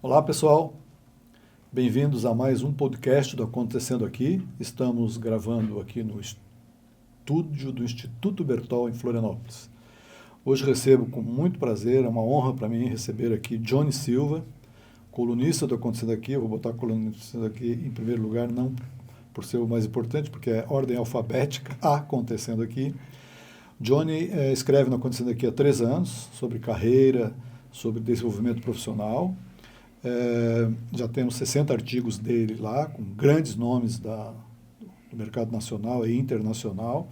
Olá, pessoal. Bem-vindos a mais um podcast do Acontecendo Aqui. Estamos gravando aqui no estúdio do Instituto Bertol, em Florianópolis. Hoje recebo com muito prazer, é uma honra para mim receber aqui Johnny Silva, colunista do Acontecendo Aqui. Eu vou botar colunista aqui em primeiro lugar, não por ser o mais importante, porque é ordem alfabética, Acontecendo Aqui. Johnny escreve no Acontecendo Aqui há 3 anos, sobre carreira, sobre desenvolvimento profissional. Já temos 60 artigos dele lá, com grandes nomes do mercado nacional e internacional.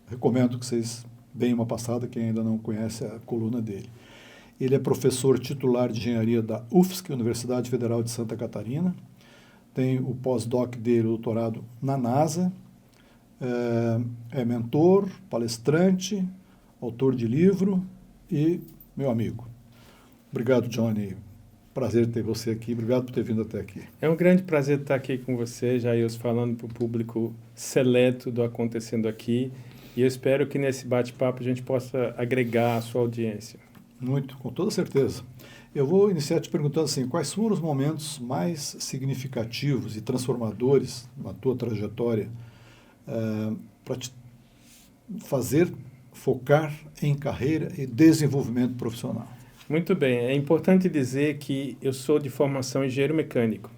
Recomendo que vocês deem uma passada, quem ainda não conhece a coluna dele. Ele é professor titular de engenharia da UFSC, Universidade Federal de Santa Catarina. Tem o pós-doc dele, o doutorado na NASA. É mentor, palestrante, autor de livro e meu amigo. Obrigado, Johnny. Prazer ter você aqui. Obrigado por ter vindo até aqui. É um grande prazer estar aqui com você, Jailson, falando para o público seleto do Acontecendo Aqui. E eu espero que nesse bate-papo a gente possa agregar a sua audiência. Muito, com toda certeza. Eu vou iniciar te perguntando assim, quais foram os momentos mais significativos e transformadores na tua trajetória para te fazer focar em carreira e desenvolvimento profissional? Muito bem, é importante dizer que eu sou de formação engenheiro mecânico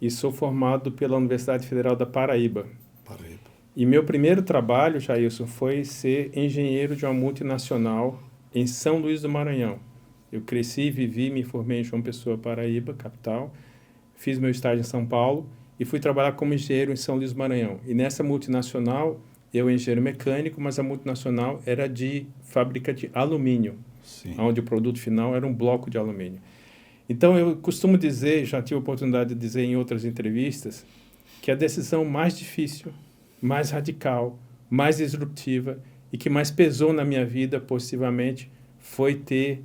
e sou formado pela Universidade Federal da Paraíba. E meu primeiro trabalho, Jailson, foi ser engenheiro de uma multinacional em São Luís do Maranhão. Eu cresci, vivi, me formei em João Pessoa, Paraíba, capital, fiz meu estágio em São Paulo e fui trabalhar como engenheiro em São Luís do Maranhão. E nessa multinacional, eu engenheiro mecânico, mas a multinacional era de fábrica de alumínio. Sim. Onde o produto final era um bloco de alumínio. Então, eu costumo dizer, já tive a oportunidade de dizer em outras entrevistas, que a decisão mais difícil, mais radical, mais disruptiva e que mais pesou na minha vida, possivelmente, foi ter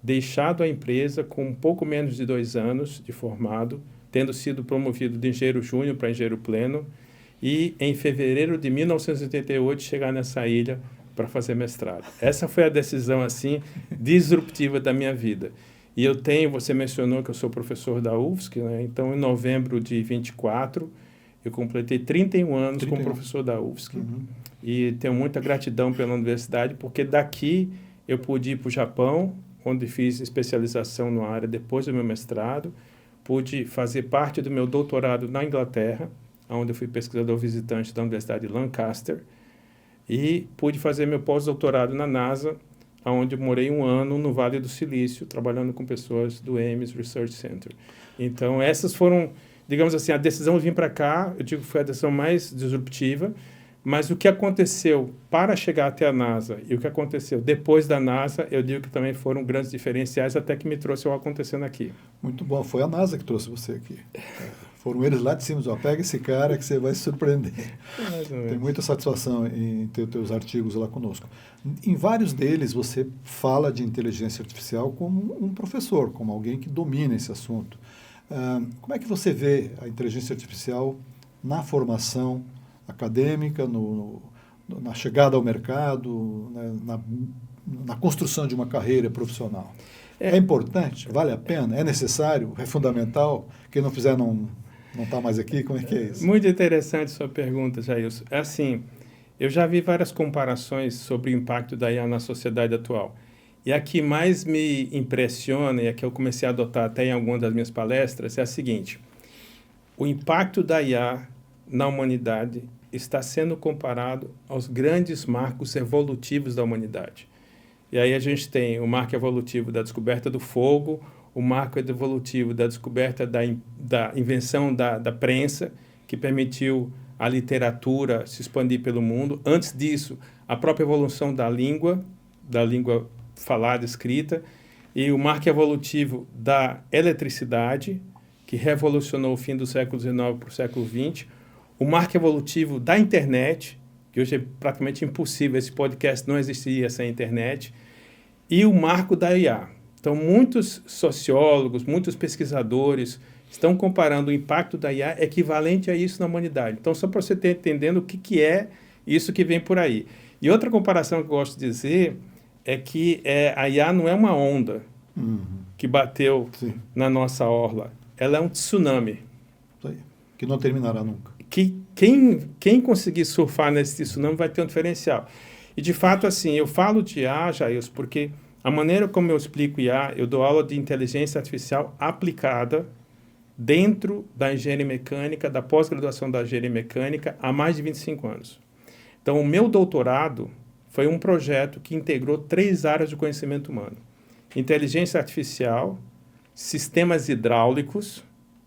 deixado a empresa com um pouco menos de 2 anos de formado, tendo sido promovido de engenheiro júnior para engenheiro pleno, e em fevereiro de 1988 chegar nessa ilha para fazer mestrado. Essa foi a decisão, assim, disruptiva da minha vida. E eu tenho, você mencionou que eu sou professor da UFSC, né? Então, em novembro de 24, eu completei 31 anos como professor da UFSC. Uhum. E tenho muita gratidão pela universidade, porque daqui eu pude ir para o Japão, onde fiz especialização na área depois do meu mestrado, pude fazer parte do meu doutorado na Inglaterra, onde eu fui pesquisador visitante da Universidade de Lancaster, e pude fazer meu pós-doutorado na NASA, onde eu morei 1 ano no Vale do Silício, trabalhando com pessoas do Ames Research Center. Então, essas foram, digamos assim, a decisão de vir para cá, eu digo que foi a decisão mais disruptiva, mas o que aconteceu para chegar até a NASA e o que aconteceu depois da NASA, eu digo que também foram grandes diferenciais, até que me trouxe ao Acontecendo Aqui. Muito bom. Foi a NASA que trouxe você aqui. Foram eles lá de cima, ó, pega esse cara que você vai se surpreender. Tem muita satisfação em ter os teus artigos lá conosco. Em vários deles você fala de inteligência artificial como um professor, como alguém que domina esse assunto. Como é que você vê a inteligência artificial na formação acadêmica, na chegada ao mercado, né, na construção de uma carreira profissional? É importante? Vale a pena? É necessário? É fundamental? Quem não fizer não está mais aqui? Como é que é isso? Muito interessante sua pergunta, Jailson. É assim, eu já vi várias comparações sobre o impacto da IA na sociedade atual. E a que mais me impressiona, e a que eu comecei a adotar até em algumas das minhas palestras, é a seguinte: o impacto da IA na humanidade está sendo comparado aos grandes marcos evolutivos da humanidade. E aí a gente tem o marco evolutivo da descoberta do fogo, o marco evolutivo da descoberta da invenção da prensa, que permitiu a literatura se expandir pelo mundo. Antes disso, a própria evolução da língua falada, escrita, e o marco evolutivo da eletricidade, que revolucionou o fim do século XIX para o século XX, o marco evolutivo da internet, que hoje é praticamente impossível, esse podcast não existiria sem a internet, e o marco da IA. Então, muitos sociólogos, muitos pesquisadores estão comparando o impacto da IA equivalente a isso na humanidade. Então, só para você ter entendendo o que é isso que vem por aí. E outra comparação que eu gosto de dizer é que a IA não é uma onda. Uhum. que bateu Sim. na nossa orla, ela é um tsunami. Isso aí. Que não terminará nunca. Que quem conseguir surfar nesse tsunami vai ter um diferencial. E, de fato, assim, eu falo de IA, Jailson, porque a maneira como eu explico IA, eu dou aula de inteligência artificial aplicada dentro da engenharia mecânica, da pós-graduação da engenharia mecânica, há mais de 25 anos. Então, o meu doutorado foi um projeto que integrou 3 áreas de conhecimento humano. Inteligência artificial, sistemas hidráulicos,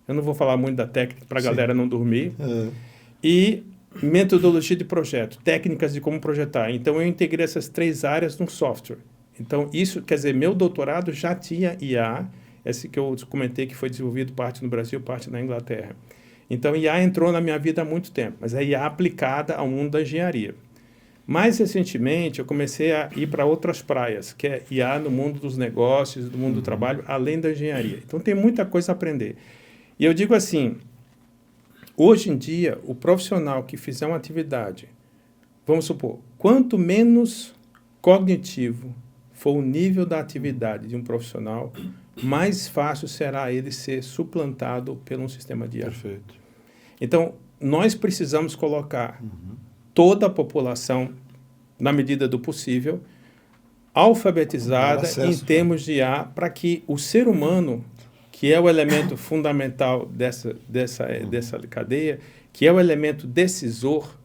eu não vou falar muito da técnica para a galera não dormir, e metodologia de projeto, técnicas de como projetar. Então, eu integrei essas 3 áreas num software. Então, isso, quer dizer, meu doutorado já tinha IA, esse que eu comentei que foi desenvolvido parte no Brasil, parte na Inglaterra. Então, IA entrou na minha vida há muito tempo, mas é IA aplicada ao mundo da engenharia. Mais recentemente, eu comecei a ir para outras praias, que é IA no mundo dos negócios, do mundo do trabalho, além da engenharia. Então, tem muita coisa a aprender. E eu digo assim, hoje em dia, o profissional que fizer uma atividade, vamos supor, quanto menos cognitivo for o nível da atividade de um profissional, mais fácil será ele ser suplantado por um sistema de IA. Perfeito. Então, nós precisamos colocar toda a população, na medida do possível, alfabetizada em termos de IA, para que o ser humano, que é o elemento fundamental dessa cadeia, que é o elemento decisor,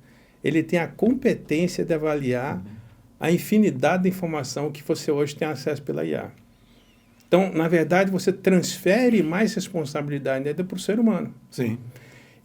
ele tenha a competência de avaliar a infinidade de informação que você hoje tem acesso pela IA. Então, na verdade, você transfere mais responsabilidade ainda para o ser humano. Sim.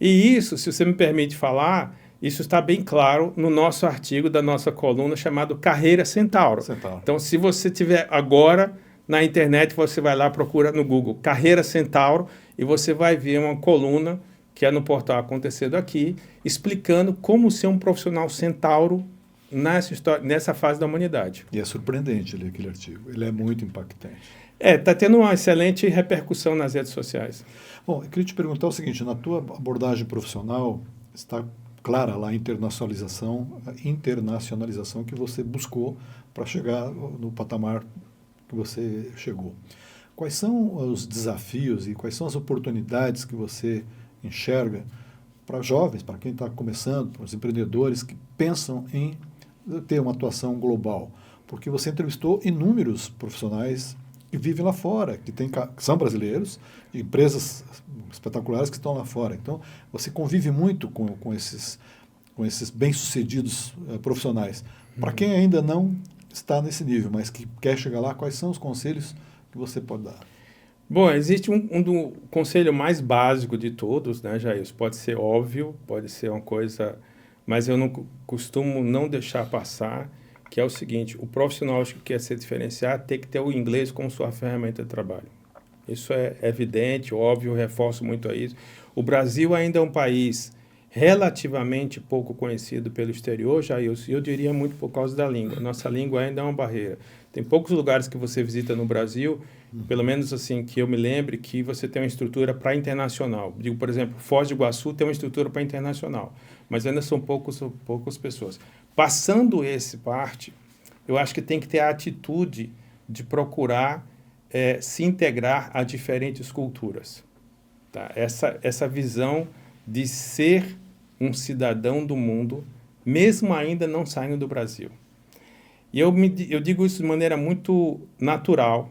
E isso, se você me permite falar, isso está bem claro no nosso artigo da nossa coluna chamado Carreira Centauro. Então, se você tiver agora na internet, você vai lá, procura no Google Carreira Centauro e você vai ver uma coluna que é no portal Acontecendo Aqui, explicando como ser um profissional centauro nessa fase da humanidade. E é surpreendente ler aquele artigo. Ele é muito impactante. Está tendo uma excelente repercussão nas redes sociais. Bom, eu queria te perguntar o seguinte, na tua abordagem profissional, está clara lá a internacionalização que você buscou para chegar no patamar que você chegou. Quais são os desafios e quais são as oportunidades que você enxerga para jovens, para quem está começando, para os empreendedores que pensam em ter uma atuação global? Porque você entrevistou inúmeros profissionais que vivem lá fora, que são brasileiros, empresas espetaculares que estão lá fora. Então, você convive muito com esses bem-sucedidos profissionais. Para quem ainda não está nesse nível, mas que quer chegar lá, quais são os conselhos que você pode dar? Bom, existe um conselho mais básico de todos, né, Jair? Pode ser óbvio, pode ser uma coisa, mas eu não costumo não deixar passar, que é o seguinte, o profissional que quer se diferenciar tem que ter o inglês como sua ferramenta de trabalho. Isso é evidente, óbvio, eu reforço muito a isso. O Brasil ainda é um país relativamente pouco conhecido pelo exterior, eu diria muito por causa da língua. Nossa língua ainda é uma barreira. Tem poucos lugares que você visita no Brasil, pelo menos assim que eu me lembre, que você tem uma estrutura para internacional. Digo, por exemplo, Foz do Iguaçu tem uma estrutura para internacional, mas ainda são poucas pessoas. Passando esse parte, eu acho que tem que ter a atitude de procurar se integrar a diferentes culturas. Tá? Essa visão de ser um cidadão do mundo, mesmo ainda não saindo do Brasil. E eu digo isso de maneira muito natural,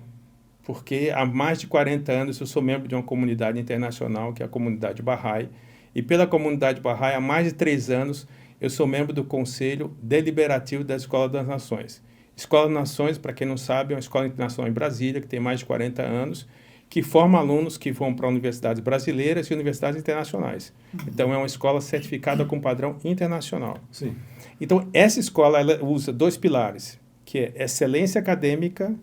porque há mais de 40 anos eu sou membro de uma comunidade internacional, que é a comunidade Bahá'í, e pela comunidade Bahá'í, há mais de 3 anos, eu sou membro do Conselho Deliberativo da Escola das Nações. Escola das Nações, para quem não sabe, é uma escola internacional em Brasília, que tem mais de 40 anos, que forma alunos que vão para universidades brasileiras e universidades internacionais. Então, é uma escola certificada com padrão internacional. Sim. Então, essa escola ela usa 2 pilares, que é excelência acadêmica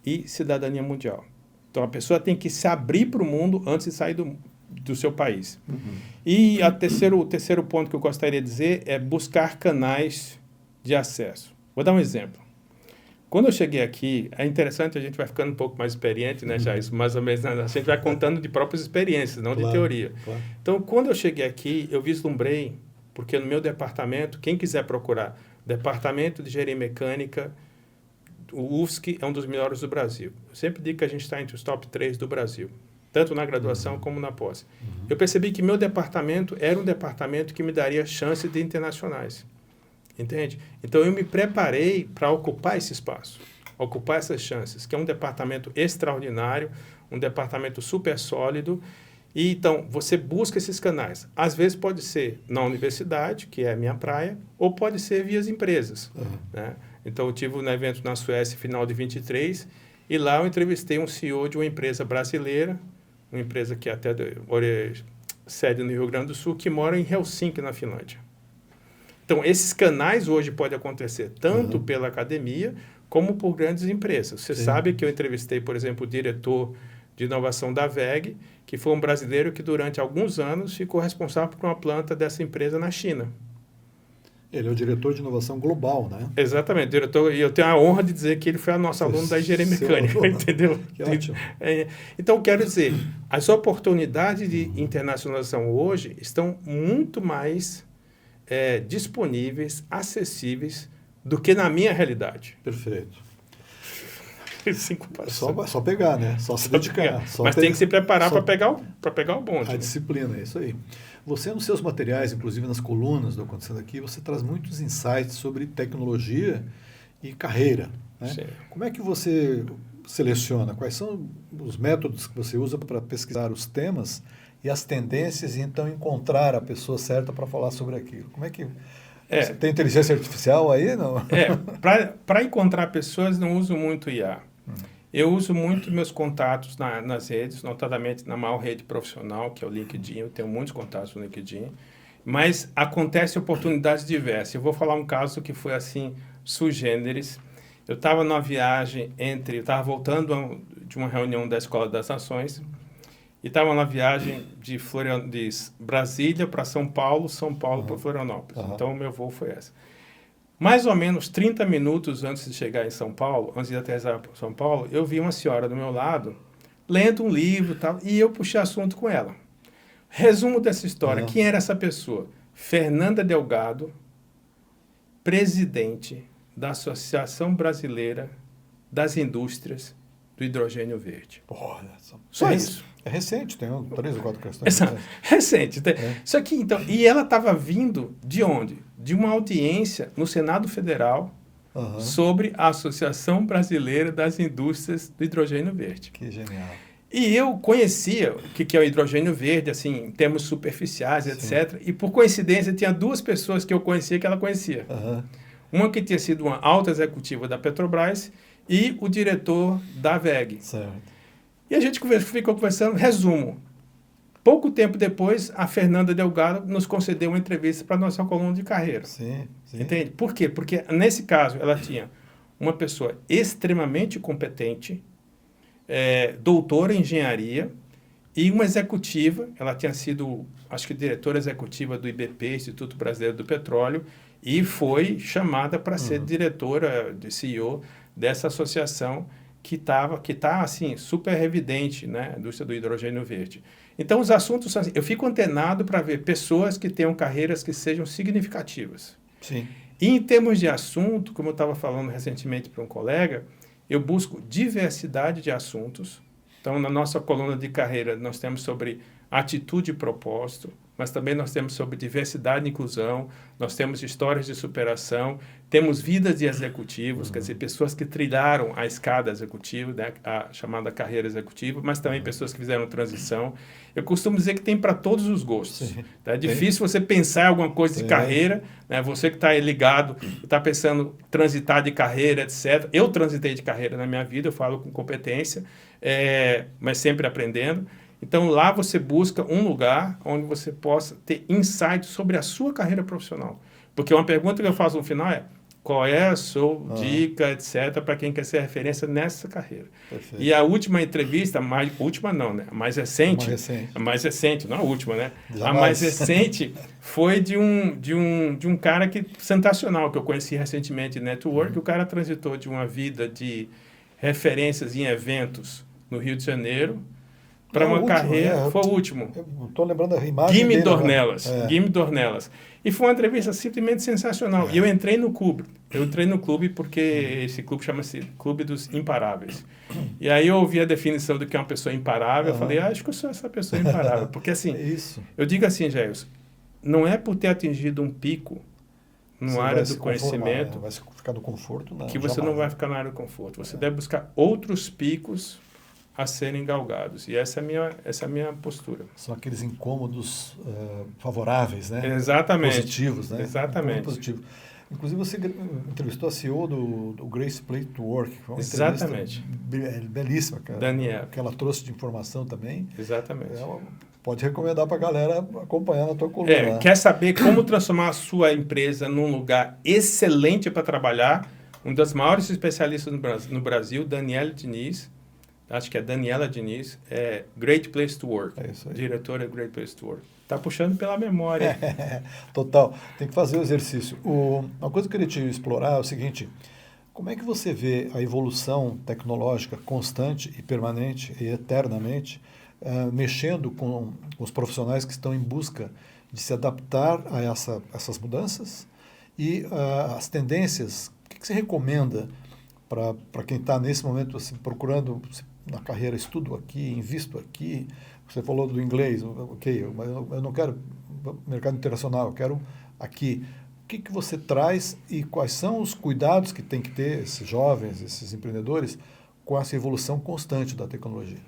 e cidadania mundial. Então, a pessoa tem que se abrir para o mundo antes de sair do seu país. E o terceiro ponto que eu gostaria de dizer é buscar canais de acesso. Vou dar um exemplo. Quando eu cheguei aqui, é interessante, a gente vai ficando um pouco mais experiente, né, já isso mais ou menos, a gente vai contando de próprias experiências, não de teoria. Claro. Então, quando eu cheguei aqui, eu vislumbrei, porque no meu departamento, quem quiser procurar, Departamento de Engenharia Mecânica o UFSC é um dos melhores do Brasil. Eu sempre digo que a gente está entre os top 3 do Brasil, tanto na graduação como na pós. Eu percebi que meu departamento era um departamento que me daria chance de internacionais. Entende? Então, eu me preparei para ocupar esse espaço, ocupar essas chances, que é um departamento extraordinário, um departamento super sólido. E, então, você busca esses canais. Às vezes pode ser na universidade, que é a minha praia, ou pode ser via as empresas. Né? Então, eu tive um evento na Suécia, final de 23, e lá eu entrevistei um CEO de uma empresa brasileira, uma empresa que até sede no Rio Grande do Sul, que mora em Helsinki, na Finlândia. Então, esses canais hoje podem acontecer tanto pela academia como por grandes empresas. Você sabe que eu entrevistei, por exemplo, o diretor de inovação da WEG, que foi um brasileiro que durante alguns anos ficou responsável por uma planta dessa empresa na China. Ele é o diretor de inovação global, né? Exatamente, diretor, e eu tenho a honra de dizer que ele foi nosso aluno da engenharia mecânica, entendeu? Que ótimo. Então, quero dizer, as oportunidades de internacionalização hoje estão muito mais disponíveis, acessíveis, do que na minha realidade. Perfeito. Só pegar, né? Só se dedicar. Mas tem que se preparar para pegar o bonde. A disciplina, é isso aí. Você, nos seus materiais, inclusive nas colunas do Acontecendo Aqui, você traz muitos insights sobre tecnologia e carreira. Né? Como é que você seleciona? Quais são os métodos que você usa para pesquisar os temas e as tendências e então encontrar a pessoa certa para falar sobre aquilo? Como é que... Você tem inteligência artificial aí? Não? Para encontrar pessoas, não uso muito IA. Eu uso muito meus contatos nas redes, notadamente na maior rede profissional, que é o LinkedIn. Eu tenho muitos contatos no LinkedIn. Mas acontecem oportunidades diversas. Eu vou falar um caso que foi assim, sui generis. Eu estava numa viagem eu estava voltando de uma reunião da Escola das Nações, e estava na viagem de Brasília para São Paulo para Florianópolis. Então, o meu voo foi esse. Mais ou menos 30 minutos antes de chegar em São Paulo, antes de aterrissar para São Paulo, eu vi uma senhora do meu lado, lendo um livro e eu puxei assunto com ela. Resumo dessa história. Quem era essa pessoa? Fernanda Delgado, presidente da Associação Brasileira das Indústrias do Hidrogênio Verde. Só isso. É recente, tem 3 ou 4 questões. Recente. Isso aqui, então, e ela estava vindo de onde? De uma audiência no Senado Federal sobre a Associação Brasileira das Indústrias do Hidrogênio Verde. Que genial. E eu conhecia o que é o hidrogênio verde, assim, em termos superficiais, etc. E, por coincidência, tinha 2 pessoas que eu conhecia que ela conhecia. Uma que tinha sido uma alta executiva da Petrobras e o diretor da WEG. Certo. E a gente ficou conversando. Resumo. Pouco tempo depois, a Fernanda Delgado nos concedeu uma entrevista para a nossa coluna de carreira. Sim. Entende? Por quê? Porque, nesse caso, ela tinha uma pessoa extremamente competente, doutora em engenharia, e uma executiva. Ela tinha sido, acho que, diretora executiva do IBP, Instituto Brasileiro do Petróleo, e foi chamada para ser diretora, CEO dessa associação que está assim, super evidente, né, a indústria do hidrogênio verde. Então, os assuntos são assim, eu fico antenado para ver pessoas que tenham carreiras que sejam significativas. Sim. E em termos de assunto, como eu estava falando recentemente para um colega, eu busco diversidade de assuntos. Então, na nossa coluna de carreira, nós temos sobre atitude e propósito, mas também nós temos sobre diversidade e inclusão, nós temos histórias de superação, temos vidas de executivos, quer dizer, pessoas que trilharam a escada executiva, né, a chamada carreira executiva, mas também pessoas que fizeram transição. Eu costumo dizer que tem para todos os gostos. Tá? É difícil você pensar em alguma coisa de carreira, né? Você que está aí ligado, está pensando em transitar de carreira, etc. Eu transitei de carreira na minha vida, eu falo com competência, mas sempre aprendendo. Então, lá você busca um lugar onde você possa ter insights sobre a sua carreira profissional. Porque uma pergunta que eu faço no final é: qual é a sua dica, etc., para quem quer ser referência nessa carreira? Perfeito. E a última entrevista, última não, né? A mais recente. A mais recente, não a última, né? Jamais. A mais recente foi de um cara sensacional, que eu conheci recentemente em Network. O cara transitou de uma vida de referências em eventos no Rio de Janeiro para uma carreira. Foi o último. Eu estou lembrando a imagem Gimme dele. Dornelas. Gimme Dornelas. E foi uma entrevista simplesmente sensacional. E eu entrei no clube. Porque esse clube chama-se Clube dos Imparáveis. E aí eu ouvi a definição do que é uma pessoa imparável. Eu falei, acho que eu sou essa pessoa imparável. Porque assim, eu digo assim, Jailson, não é por ter atingido um pico na área do conhecimento, vai ficar no conforto, não, que você jamais. não vai ficar na área do conforto. Você deve buscar outros picos a serem galgados. E essa é a minha postura. São aqueles incômodos favoráveis, né? Beleza. Positivos, né? Exatamente. Positivo. Inclusive, você entrevistou a CEO do Great Place to Work. Foi uma Exatamente. Belíssima. Daniela. Que ela trouxe de informação também. Exatamente. Pode recomendar para a galera acompanhar na tua coluna. Quer saber como transformar a sua empresa num lugar excelente para trabalhar? Um dos maiores especialistas no Brasil, Daniela Diniz, acho que é Daniela Diniz, é Great Place to Work. É isso aí. Diretora Great Place to Work. Está puxando pela memória. Total. Tem que fazer o exercício. Uma coisa que eu queria te explorar é o seguinte: como é que você vê a evolução tecnológica constante e permanente e eternamente mexendo com os profissionais que estão em busca de se adaptar a essas mudanças e as tendências? O que você recomenda para quem está nesse momento assim, procurando na carreira, estudo aqui, invisto aqui? Você falou do inglês, ok, mas eu não quero mercado internacional, eu quero aqui. O que você traz e quais são os cuidados que tem que ter esses jovens, esses empreendedores, com essa evolução constante da tecnologia?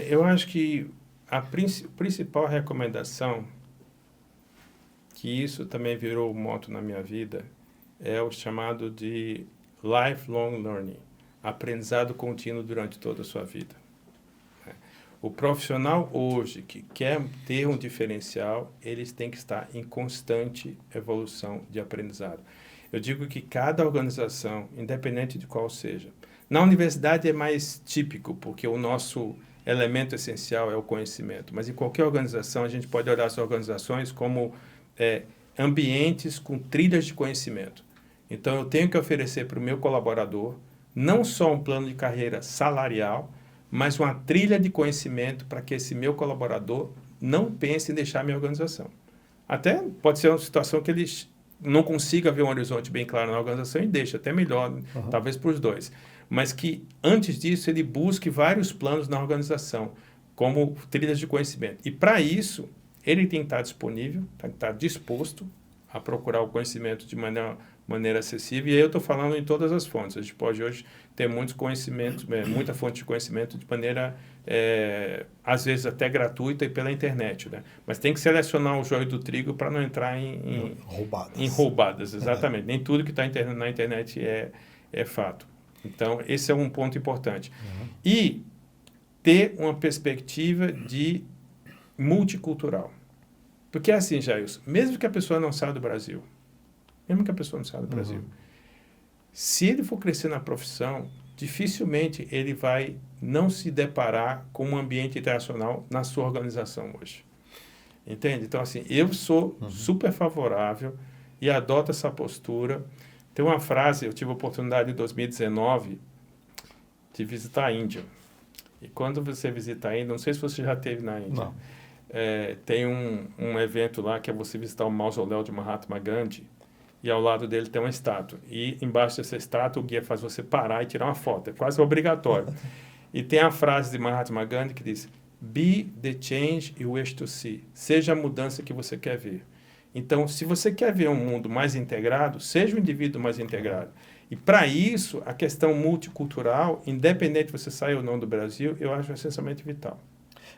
Eu acho que a principal recomendação, que isso também virou moto na minha vida, é o chamado de lifelong learning, aprendizado contínuo durante toda a sua vida. O profissional hoje que quer ter um diferencial, eles têm que estar em constante evolução de aprendizado. Eu digo que cada organização, independente de qual seja, na universidade é mais típico, porque o nosso elemento essencial é o conhecimento, mas em qualquer organização a gente pode olhar as organizações como ambientes com trilhas de conhecimento. Então eu tenho que oferecer para o meu colaborador não só um plano de carreira salarial, mas uma trilha de conhecimento para que esse meu colaborador não pense em deixar a minha organização. Até pode ser uma situação que ele não consiga ver um horizonte bem claro na organização e deixa, até melhor, talvez para os dois. Mas que, antes disso, ele busque vários planos na organização, como trilhas de conhecimento. E, para isso, ele tem que estar disponível, tem que estar disposto a procurar o conhecimento de maneira acessível. E aí eu estou falando em todas as fontes. A gente pode hoje ter muitos conhecimentos, muita fonte de conhecimento de maneira, às vezes, até gratuita e pela internet. Né? Mas tem que selecionar o joio do trigo para não entrar em roubadas. Exatamente. Nem tudo que está na internet é fato. Então, esse é um ponto importante. E ter uma perspectiva de multicultural. Porque é assim, Jailson, mesmo que a pessoa não saia do Brasil, se ele for crescer na profissão, dificilmente ele vai não se deparar com um ambiente internacional na sua organização hoje. Entende? Então, assim, eu sou super favorável e adoto essa postura. Tem uma frase, eu tive a oportunidade em 2019 de visitar a Índia. E quando você visita a Índia, não sei se você já esteve na Índia. Não. Tem um evento lá que é você visitar o mausoléu de Mahatma Gandhi e ao lado dele tem uma estátua. E embaixo dessa estátua o guia faz você parar e tirar uma foto. É quase obrigatório. E tem a frase de Mahatma Gandhi que diz: "Be the change you wish to see." Seja a mudança que você quer ver. Então, se você quer ver um mundo mais integrado, seja um indivíduo mais integrado. E, para isso, a questão multicultural, independente de você sair ou não do Brasil, eu acho essencialmente vital.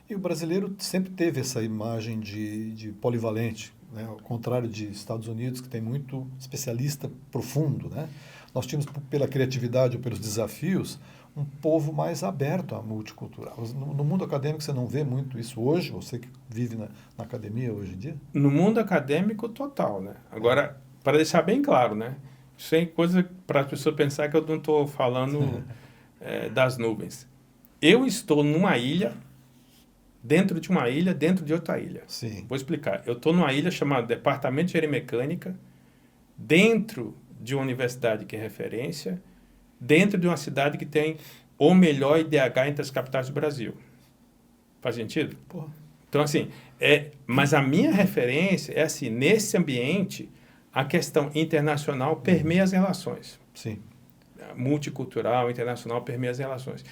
E o brasileiro sempre teve essa imagem de polivalente, né? Ao contrário de Estados Unidos, que tem muito especialista profundo. Né? Nós tínhamos, pela criatividade ou pelos desafios, um povo mais aberto à multicultural. No mundo acadêmico você não vê muito isso hoje, você que vive na academia hoje em dia? No mundo acadêmico, total, né? Agora, para deixar bem claro, né? Sem coisa para a pessoa pensar que eu não estou falando das nuvens. Eu estou numa ilha, dentro de uma ilha, dentro de outra ilha. Sim. Vou explicar. Eu estou numa ilha chamada Departamento de Engenharia Mecânica, dentro de uma universidade que é referência, dentro de uma cidade que tem o melhor IDH entre as capitais do Brasil. Faz sentido? Porra. Então, assim, mas a minha referência é assim, nesse ambiente, a questão internacional permeia as relações. Sim. Multicultural, internacional, permeia as relações.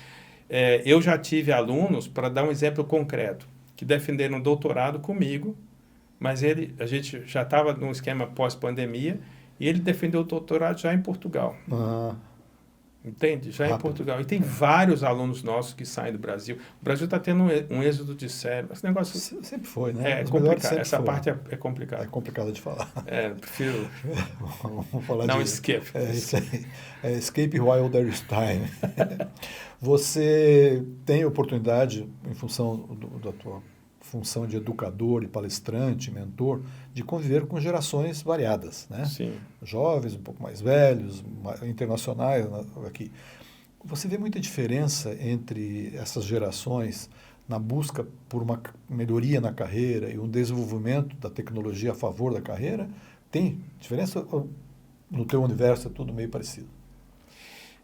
Eu já tive alunos, para dar um exemplo concreto, que defenderam doutorado comigo, mas a gente já estava num esquema pós-pandemia, e ele defendeu o doutorado já em Portugal. Entende? Já em Portugal. E tem vários alunos nossos que saem do Brasil. O Brasil está tendo um êxodo de cérebro. Esse negócio... Sempre foi, né? É complicado. Essa parte é complicada. É complicado de falar. Prefiro Vamos falar não de... escape. Isso aí. Escape while there is time. Você tem oportunidade, em função da tua função de educador e palestrante, mentor, de conviver com gerações variadas, né? Sim. Jovens, um pouco mais velhos, internacionais aqui. Você vê muita diferença entre essas gerações na busca por uma melhoria na carreira e um desenvolvimento da tecnologia a favor da carreira? Tem diferença? Ou no teu universo é tudo meio parecido?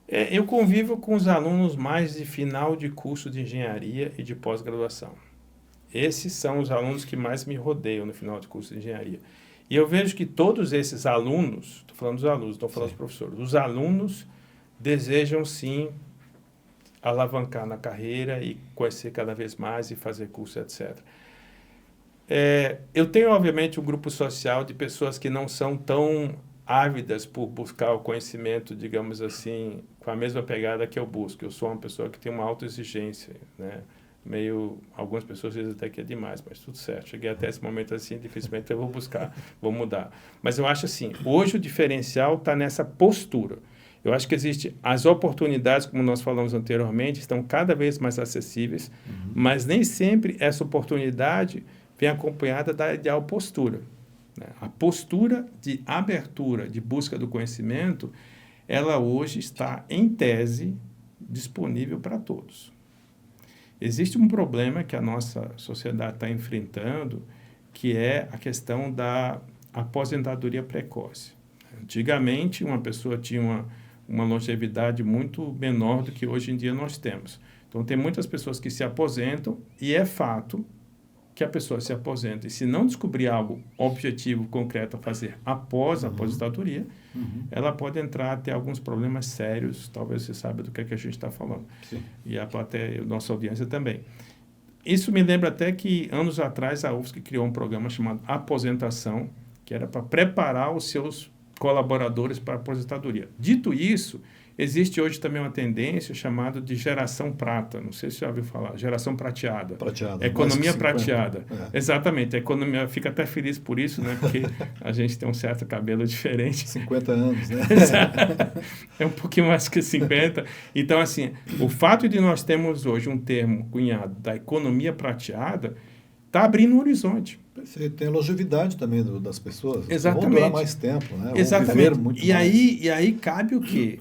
Eu convivo com os alunos mais de final de curso de engenharia e de pós-graduação. Esses são os alunos que mais me rodeiam no final de curso de engenharia. E eu vejo que todos esses alunos, estou falando dos alunos, estou falando dos professores, os alunos desejam sim alavancar na carreira e conhecer cada vez mais e fazer curso, etc. Eu tenho, obviamente, um grupo social de pessoas que não são tão ávidas por buscar o conhecimento, digamos assim, com a mesma pegada que eu busco. Eu sou uma pessoa que tem uma autoexigência, né? Algumas pessoas dizem até que é demais, mas tudo certo. Cheguei até esse momento assim, dificilmente eu vou buscar, vou mudar. Mas eu acho assim, hoje o diferencial está nessa postura. Eu acho que existe as oportunidades, como nós falamos anteriormente, estão cada vez mais acessíveis, mas nem sempre essa oportunidade vem acompanhada da ideal postura, né? A postura de abertura, de busca do conhecimento, ela hoje está, em tese, disponível para todos. Existe um problema que a nossa sociedade está enfrentando, que é a questão da aposentadoria precoce. Antigamente, uma pessoa tinha uma longevidade muito menor do que hoje em dia nós temos. Então, tem muitas pessoas que se aposentam e é fato que a pessoa se aposenta. E se não descobrir algo objetivo, concreto a fazer após a aposentadoria, ela pode entrar até alguns problemas sérios. Talvez você saiba do que a gente está falando. Sim. E a plateia, a nossa audiência também. Isso me lembra até que, anos atrás, a UFSC criou um programa chamado Aposentação, que era para preparar os seus colaboradores para a aposentadoria. Dito isso, existe hoje também uma tendência chamada de geração prata. Não sei se você já ouviu falar. Geração prateada. Economia prateada. Exatamente. A economia fica até feliz por isso, né? Porque a gente tem um certo cabelo diferente. 50 anos, né? É um pouquinho mais que 50. Então, assim, o fato de nós termos hoje um termo cunhado da economia prateada está abrindo um horizonte. Perfeito. Tem a longevidade também das pessoas. Exatamente. Vão durar mais tempo, né? Exatamente. Vão viver muito mais. E aí cabe o quê?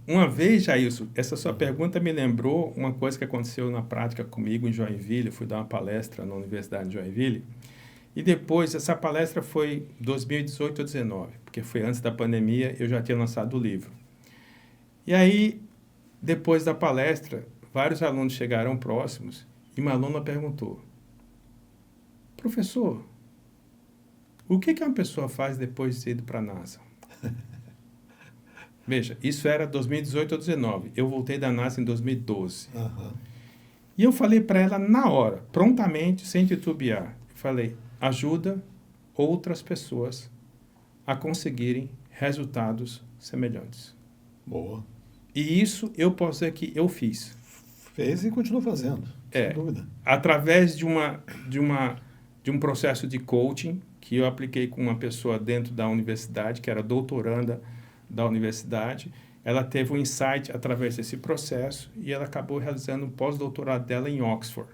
Uma vez, Jailson, essa sua pergunta me lembrou uma coisa que aconteceu na prática comigo em Joinville. Eu fui dar uma palestra na Universidade de Joinville. E depois, essa palestra foi 2018 ou 2019, porque foi antes da pandemia, eu já tinha lançado o livro. E aí, depois da palestra, vários alunos chegaram próximos e uma aluna perguntou: professor, o que uma pessoa faz depois de ter ido para a NASA? Veja, isso era 2018 ou 2019. Eu voltei da NASA em 2012. E eu falei para ela na hora, prontamente, sem titubear. Eu falei: ajuda outras pessoas a conseguirem resultados semelhantes. Boa. E isso eu posso dizer que eu fiz. Fez e continua fazendo, sem dúvida. Através de um processo de coaching que eu apliquei com uma pessoa dentro da universidade, que era doutoranda da universidade. Ela teve um insight através desse processo e ela acabou realizando um pós-doutorado dela em Oxford.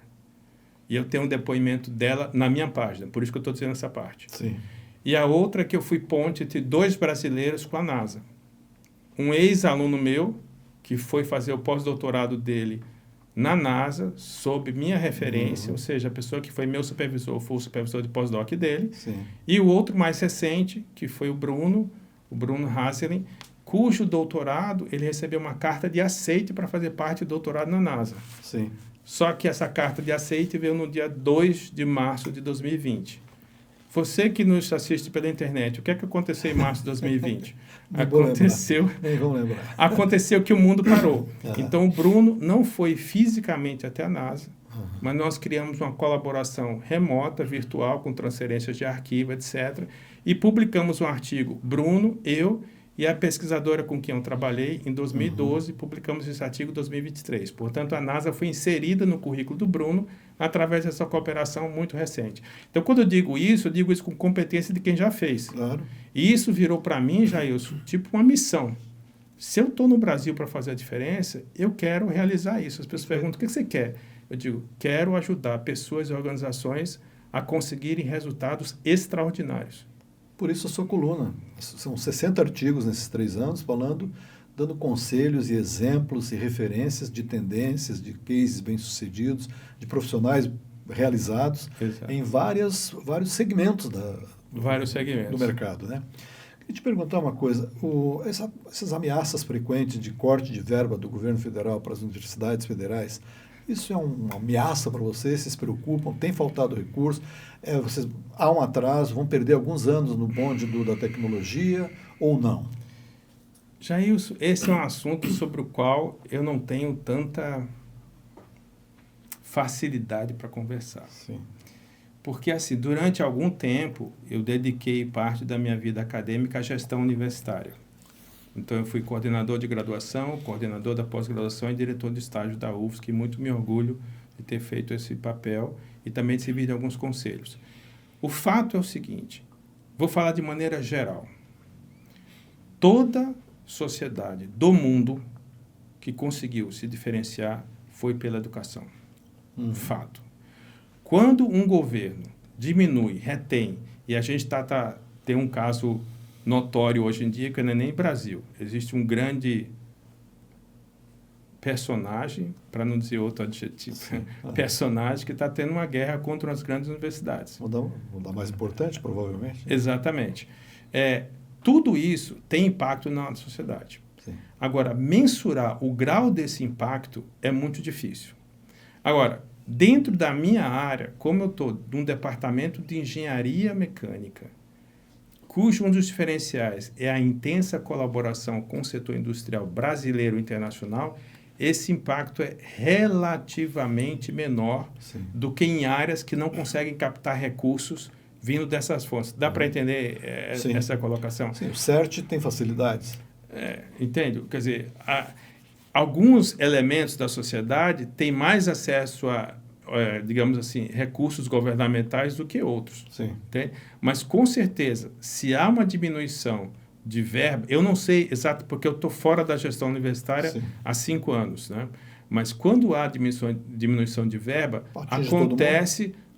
E eu tenho um depoimento dela na minha página, por isso que eu estou dizendo essa parte. Sim. E a outra que eu fui ponte entre 2 brasileiros com a NASA. Um ex-aluno meu, que foi fazer o pós-doutorado dele na NASA, sob minha referência, ou seja, a pessoa que foi meu supervisor, foi o supervisor de pós-doc dele. Sim. E o outro mais recente, que foi o Bruno Hasselin, cujo doutorado, ele recebeu uma carta de aceite para fazer parte do doutorado na NASA. Sim. Só que essa carta de aceite veio no dia 2 de março de 2020. Você que nos assiste pela internet, o que é que aconteceu em março de 2020? Aconteceu que o mundo parou. Então, o Bruno não foi fisicamente até a NASA, mas nós criamos uma colaboração remota, virtual, com transferências de arquivo, etc. E publicamos um artigo, Bruno, eu e a pesquisadora com quem eu trabalhei, em 2012, publicamos esse artigo em 2023. Portanto, a NASA foi inserida no currículo do Bruno através dessa cooperação muito recente. Então, quando eu digo isso com competência de quem já fez. Claro. E isso virou para mim, Jailson, tipo uma missão. Se eu estou no Brasil para fazer a diferença, eu quero realizar isso. As pessoas perguntam, o que você quer? Eu digo, quero ajudar pessoas e organizações a conseguirem resultados extraordinários. Por isso a sua coluna. São 60 artigos nesses 3 anos, dando conselhos e exemplos e referências de tendências, de cases bem-sucedidos, de profissionais realizados. Exato. Em vários segmentos do mercado, né? Queria te perguntar uma coisa. Essas ameaças frequentes de corte de verba do governo federal para as universidades federais, isso é uma ameaça para vocês? Vocês se preocupam? Tem faltado recurso? Vocês há um atraso? Vão perder alguns anos no bonde da tecnologia ou não? Jailson, esse é um assunto sobre o qual eu não tenho tanta facilidade para conversar. Sim. Porque, assim, durante algum tempo, eu dediquei parte da minha vida acadêmica à gestão universitária. Então, eu fui coordenador de graduação, coordenador da pós-graduação e diretor de estágio da UFSC, e muito me orgulho de ter feito esse papel e também de servir de alguns conselhos. O fato é o seguinte, vou falar de maneira geral. Toda sociedade do mundo que conseguiu se diferenciar foi pela educação. Fato. Quando um governo diminui, retém, e a gente tem um caso notório hoje em dia, que não é nem Brasil. Existe um grande personagem, para não dizer outro adjetivo, personagem que está tendo uma guerra contra as grandes universidades. Vou dar mais importante, provavelmente. Exatamente. Tudo isso tem impacto na sociedade. Sim. Agora, mensurar o grau desse impacto é muito difícil. Agora, dentro da minha área, como eu estou num departamento de engenharia mecânica, cujo um dos diferenciais é a intensa colaboração com o setor industrial brasileiro e internacional, esse impacto é relativamente menor do que em áreas que não conseguem captar recursos vindo dessas fontes. Dá para entender essa colocação? Sim, o CERT tem facilidades. Entende? Quer dizer, alguns elementos da sociedade têm mais acesso a digamos assim, recursos governamentais do que outros. Sim. Entende? Mas, com certeza, se há uma diminuição de verba, eu não sei exato, porque eu estou fora da gestão universitária há 5 anos, né? Mas quando há diminuição de verba,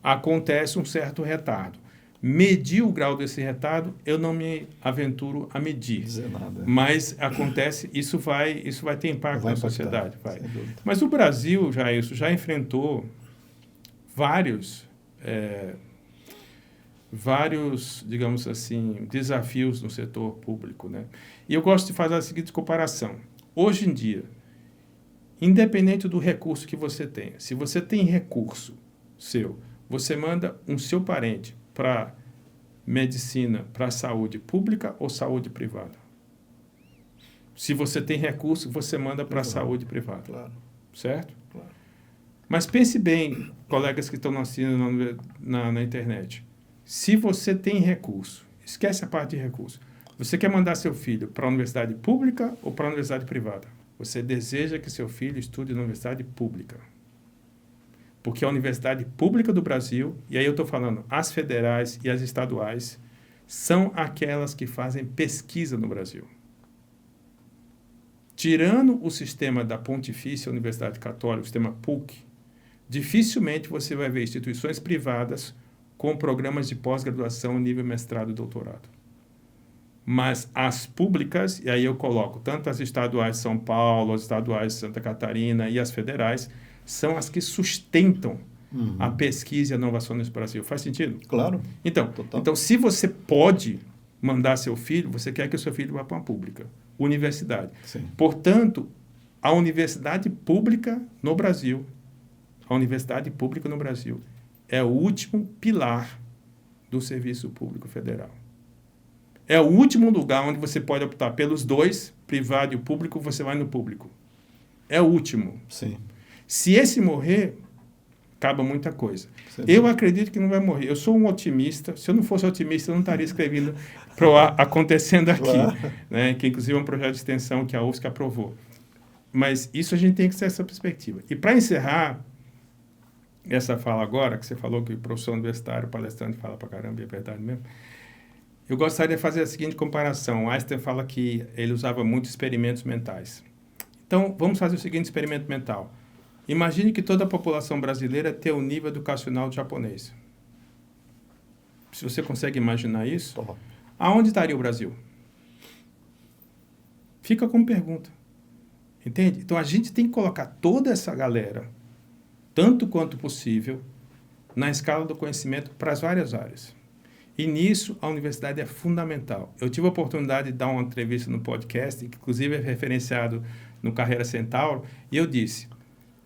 acontece um certo retardo. Medir o grau desse retardo, eu não me aventuro a medir. Dizer nada. Mas acontece, isso vai ter impacto na sociedade. Vai. Mas o Brasil já enfrentou vários, digamos assim, desafios no setor público, né? E eu gosto de fazer a seguinte comparação. Hoje em dia, independente do recurso que você tenha, se você tem recurso seu, você manda um seu parente para medicina, para saúde pública ou saúde privada? Se você tem recurso, você manda para a saúde privada. Claro. Certo? Claro. Mas pense bem, colegas que estão nos assistindo na internet. Se você tem recurso, esquece a parte de recurso. Você quer mandar seu filho para a universidade pública ou para a universidade privada? Você deseja que seu filho estude na universidade pública. Porque a universidade pública do Brasil, e aí eu estou falando as federais e as estaduais, são aquelas que fazem pesquisa no Brasil. Tirando o sistema da Pontifícia Universidade Católica, o sistema PUC, dificilmente você vai ver instituições privadas com programas de pós-graduação nível mestrado e doutorado. Mas as públicas, e aí eu coloco tanto as estaduais de São Paulo, as estaduais de Santa Catarina e as federais, são as que sustentam a pesquisa e a inovação nesse Brasil. Faz sentido? Claro. Então, se você pode mandar seu filho, você quer que o seu filho vá para uma pública, universidade. Sim. Portanto, a universidade pública no Brasil a universidade pública no Brasil é o último pilar do serviço público federal. É o último lugar onde você pode optar pelos dois, privado e público, você vai no público. É o último. Sim. Se esse morrer, acaba muita coisa. Sim. Eu acredito que não vai morrer. Eu sou um otimista. Se eu não fosse otimista, eu não estaria escrevendo para o Acontecendo Aqui, Claro. né? Que inclusive é um projeto de extensão que a UFSC aprovou. Mas isso a gente tem que ter essa perspectiva. E para encerrar essa fala agora, que você falou que o professor universitário, palestrante, fala para caramba, e é verdade mesmo, eu gostaria de fazer a seguinte comparação. Einstein fala que ele usava muitos experimentos mentais. Então, vamos fazer o seguinte experimento mental. Imagine que toda a população brasileira tem o nível educacional de japonês. Se você consegue imaginar isso, aonde estaria o Brasil? Fica como pergunta. Entende? Então, a gente tem que colocar toda essa galera, tanto quanto possível, na escala do conhecimento para as várias áreas. E nisso, a universidade é fundamental. Eu tive a oportunidade de dar uma entrevista no podcast, que inclusive é referenciado no Carreira Centauro, e eu disse,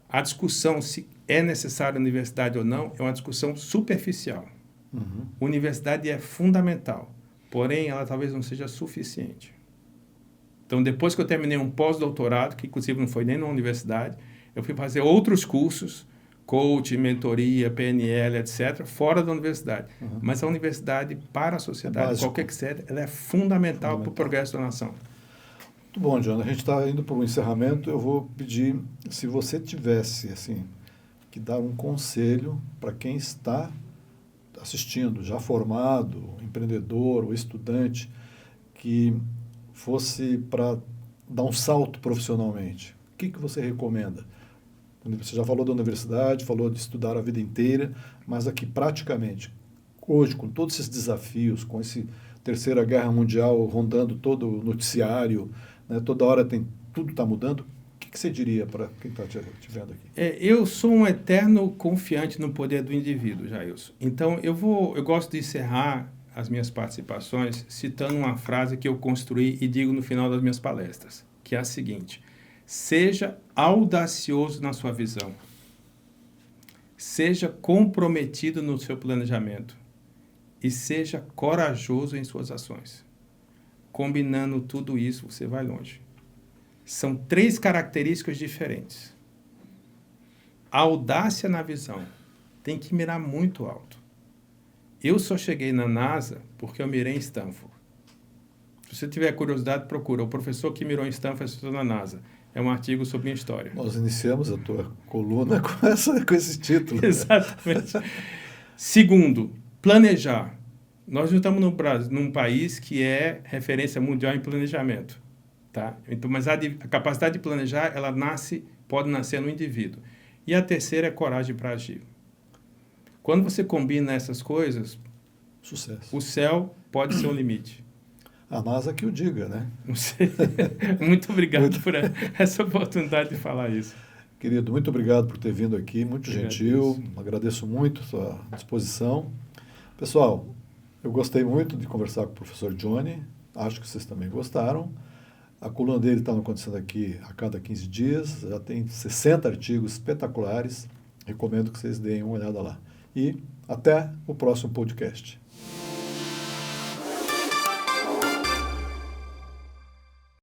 a discussão se é necessária a universidade ou não é uma discussão superficial. Uhum. Universidade é fundamental, porém ela talvez não seja suficiente. Então, depois que eu terminei um pós-doutorado, que inclusive não foi nem na universidade, eu fui fazer outros cursos, coaching, mentoria, PNL, etc., fora da universidade. Uhum. Mas a universidade, para a sociedade, qualquer que seja, ela é fundamental para o progresso da nação. Muito bom, John. A gente está indo para o encerramento. Eu vou pedir, se você tivesse assim, que dar um conselho para quem está assistindo, já formado, empreendedor ou estudante, que fosse para dar um salto profissionalmente, o que você recomenda? Você já falou da universidade, falou de estudar a vida inteira, mas aqui praticamente, hoje, com todos esses desafios, com essa Terceira Guerra Mundial rondando todo o noticiário, né, toda hora tudo está mudando, o que você diria para quem está te vendo aqui? Eu sou um eterno confiante no poder do indivíduo, Jailson. Então, eu gosto de encerrar as minhas participações citando uma frase que eu construí e digo no final das minhas palestras, que é a seguinte: seja audacioso na sua visão, seja comprometido no seu planejamento e seja corajoso em suas ações. Combinando tudo isso, você vai longe. São 3 características diferentes. A audácia na visão tem que mirar muito alto. Eu só cheguei na NASA porque eu mirei em Stanford. Se você tiver curiosidade, procura. O professor que mirou em Stanford estudou na NASA. É um artigo sobre minha história. Nós iniciamos a tua coluna com esse título. Exatamente. Segundo, planejar. Nós não estamos num país que é referência mundial em planejamento. Tá? Então, mas a capacidade de planejar, ela pode nascer no indivíduo. E a terceira é coragem para agir. Quando você combina essas coisas, sucesso. O céu pode ser o limite. A NASA que o diga, né? Não sei. Muito obrigado por essa oportunidade de falar isso. Querido, muito obrigado por ter vindo aqui, muito gentil. Agradeço muito a sua disposição. Pessoal, eu gostei muito de conversar com o professor Johnny, acho que vocês também gostaram. A coluna dele está acontecendo aqui a cada 15 dias, já tem 60 artigos espetaculares, recomendo que vocês deem uma olhada lá. E até o próximo podcast.